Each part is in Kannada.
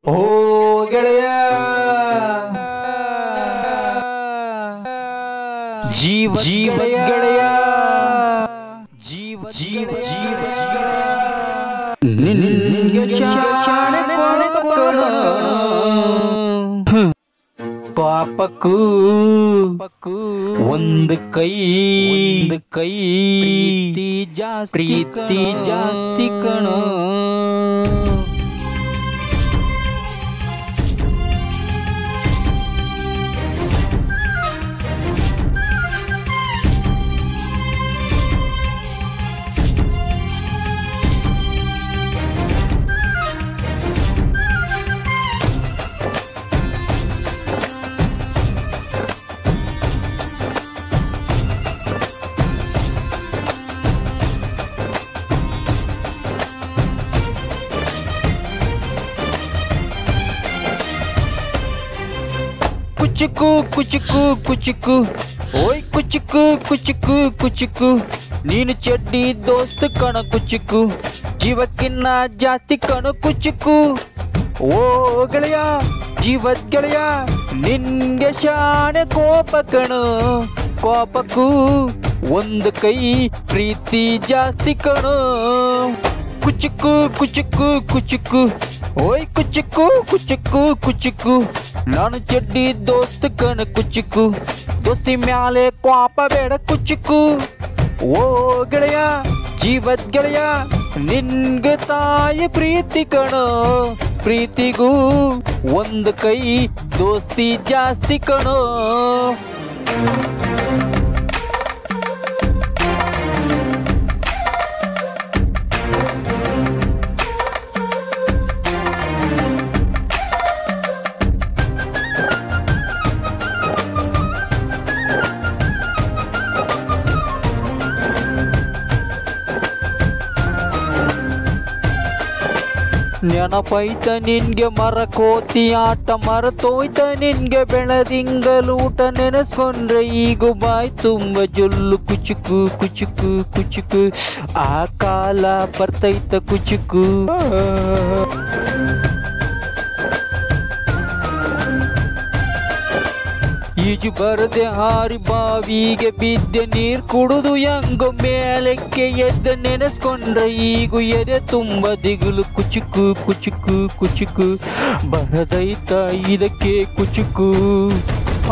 ಓ ಗೆಳೆಯ ಜೀವ ಜೀವ ಗೆಳೆಯ ಜೀವ ಜೀವ ಜೀವ ನಿನ್ಗೆ ಶಾಣೆ ಪಾಪಕ್ಕೂ ಒಂದು ಕೈ ಪ್ರೀತಿ ಜಾಸ್ತಿ ಕಣೋ. ಕುಚುಕು ಕುಚುಕು ಕುಚುಕು ಓಯ್ ಕುಚುಕು ಕುಚುಕು ಕುಚುಕು ನೀನು ಚಡ್ಡಿ ದೋಸ್ತ ಕಣ ಕುಚುಕು ಜೀವಕ್ಕಿನ್ನ ಜಾಸ್ತಿ ಕಣ ಕುಚುಕು. ಓ ಗೆಳೆಯ ಜೀವದ ಗೆಳೆಯ ನಿನ್ಗೆ ಶಾಣೆ ಕೋಪ ಕಣು ಕೋಪಕ್ಕೂ ಒಂದು ಕೈ ಪ್ರೀತಿ ಜಾಸ್ತಿ ಕಣು. ಕುಚುಕು ಕುಚುಕು ಕುಚುಕು ಓಯ್ ಕುಚುಕು ಕುಚುಕು ಕುಚುಕು ನಾನು ಚಡ್ಡಿ ದೋಸ್ತ ಕಣ ಕುಚುಕು ದೋಸ್ತಿ ಮ್ಯಾಲೆ ಕೋಪ ಬೇಡ ಕುಚುಕು. ಓ ಗೆಳೆಯ ಜೀವದ ಗೆಳೆಯ ನಿನ್ಗೆ ತಾಯಿ ಪ್ರೀತಿ ಕಣ ಪ್ರೀತಿಗೂ ಒಂದು ಕೈ ದೋಸ್ತಿ ಜಾಸ್ತಿ ಕಣೋ. ನೆನಪೈತ ನಿನ್ಗೆ ಮರಕೋತಿ ಆಟ ಮರತೋಯ್ತ ನಿನ್ಗೆ ಬೆಳದಿಂಗಲೂಟ ನೆನೆಸ್ಕೊಂಡ್ರೆ ಈಗ ಬಾಯ್ ತುಂಬ ಜೊಲ್ಲು ಕುಚುಕು ಕುಚುಕು ಕುಚುಕು ಆ ಕಾಲ ಬರ್ತೈತ ಕುಚುಕು. ಈಜು ಬರದೆ ಹಾರಿ ಬಾವಿಗೆ ಬಿದ್ದೆ ನೀರ್ ಕುಡಿದು ಹೆಂಗೋ ಮೇಲಕ್ಕೆ ಎದ್ದ ನೆನೆಸ್ಕೊಂಡ್ರೆ ಈಗ ಎದೆ ತುಂಬ ದಿಗುಲು ಕುಚುಕು ಕುಚುಕು ಕುಚುಕು ಬರದೈತ ಇದಕ್ಕೆ ಕುಚುಕು.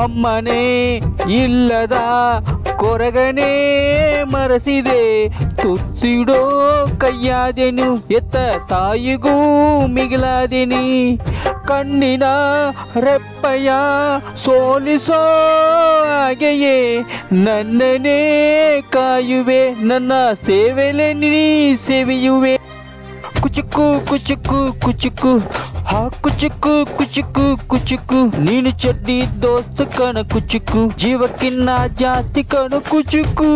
ಅಮ್ಮನೇ ಇಲ್ಲದ ಕೊರಗನೇ ಮರೆಸಿದೆ ತುತ್ತಿಡೋ ಕೈಯಾದೆನು ಎತ್ತ ತಾಯಿಗೂ ಮಿಗಿಲಾದೆನಿ ಕಣ್ಣಿನ ರೆಪ್ಪಯ್ಯ ಸೋಲಿಸೋ ಹಾಗೆಯೇ ನನ್ನನೇ ಕಾಯುವೆ ನನ್ನ ಸೇವೆಲೆ ನೀ ಸೇವೆಯುವೆ. ಕುಚುಕು ಕುಚುಕು ಕುಚುಕು ಹಾ ಕುಚುಕು ಕುಚುಕು ಕುಚುಕು ನೀನು ಚಡ್ಡಿ ದೋಸ್ತ ಕಣ ಕುಚುಕು ಜೀವಕ್ಕಿನ್ನ ಜಾಸ್ತಿ ಕಣ ಕುಚುಕು.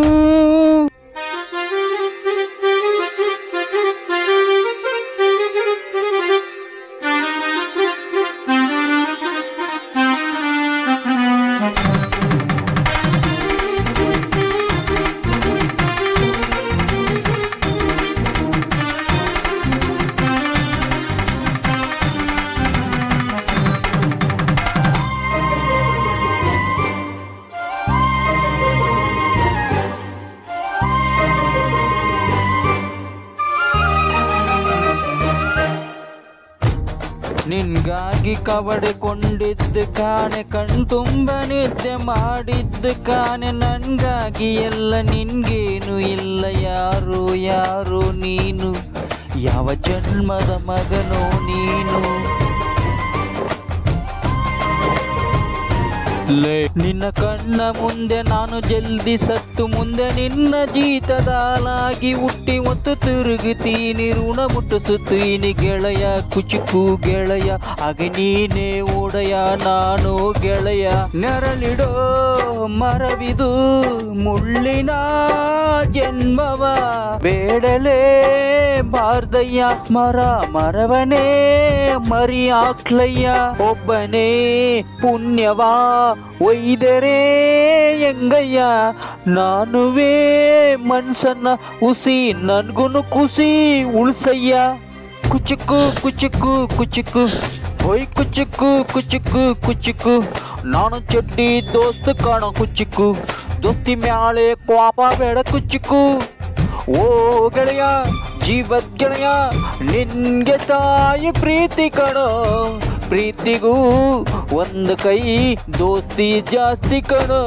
ನಿನ್ಗಾಗಿ ಕವಡೆಕೊಂಡಿದ್ದ ಕಾಣೆ ಕಣ್ತುಂಬ ನಿದ್ದೆ ಮಾಡಿದ್ದ ಕಾಣೆ ನನ್ಗಾಗಿ ಎಲ್ಲ ನಿನ್ಗೇನು ಇಲ್ಲ ಯಾರು ಯಾರು ನೀನು ಯಾವ ಜನ್ಮದ ಮಗನೋ ನೀನು. ನಿನ್ನ ಕಣ್ಣ ಮುಂದೆ ನಾನು ಜಲ್ದಿ ಸತ್ತು ಮುಂದೆ ನಿನ್ನ ಜೀತದಾಲಾಗಿ ಹುಟ್ಟಿ ಮತ್ತು ತಿರುಗುತ್ತೀನಿ ಋಣ ಮುಟ್ಟಿಸುತ್ತೀನಿ ಗೆಳೆಯ ಕುಚುಕು ಗೆಳೆಯ ಹಾಗೆ ನೀನೇ ಓಡೆಯ ನಾನು ಗೆಳೆಯ. ನೆರಳಿಡೋ ಮರವಿದು ಮುಳ್ಳಿನ ಜನ್ಮವ ಬೇಡಲೇ ಬಾರ್ದಯ್ಯ ಮರ ಮರವನೇ ಮರಿ ಹಾಕ್ಲಯ್ಯ ಒಬ್ಬನೇ ಪುಣ್ಯವಾ ಒಯ್ದರೆ ಹೆಂಗಯ್ಯ ನಾನುವೇ ಮನ್ಸನ್ನ ಉಸಿ ನನ್ಗುನು ಖುಷಿ ಉಳ್ಸಯ್ಯ. ಕುಚುಕು ಕುಚುಕು ಕುಚುಕು ಹೊಯ್ ಕುಚುಕು ಕುಚುಕು ಕುಚುಕು ನಾನು ಚಡ್ಡಿ ದೋಸ್ತ್ ಕಾಣೋ ಕುಚುಕು ದೋಸ್ತಿ ಮ್ಯಾಳೆ ಕ್ವಾಪ ಬೇಡ ಕುಚುಕು ಓ ಗೆಳೆಯ ಜೀವದ್ ಗೆಳೆಯ ನಿನ್ಗೆ ತಾಯಿ ಪ್ರೀತಿ ಕಣೋ ಪ್ರೀತಿಗೂ ಒಂದು ಕೈ ದೋಸ್ತಿ ಜಾಸ್ತಿ ಕಣೋ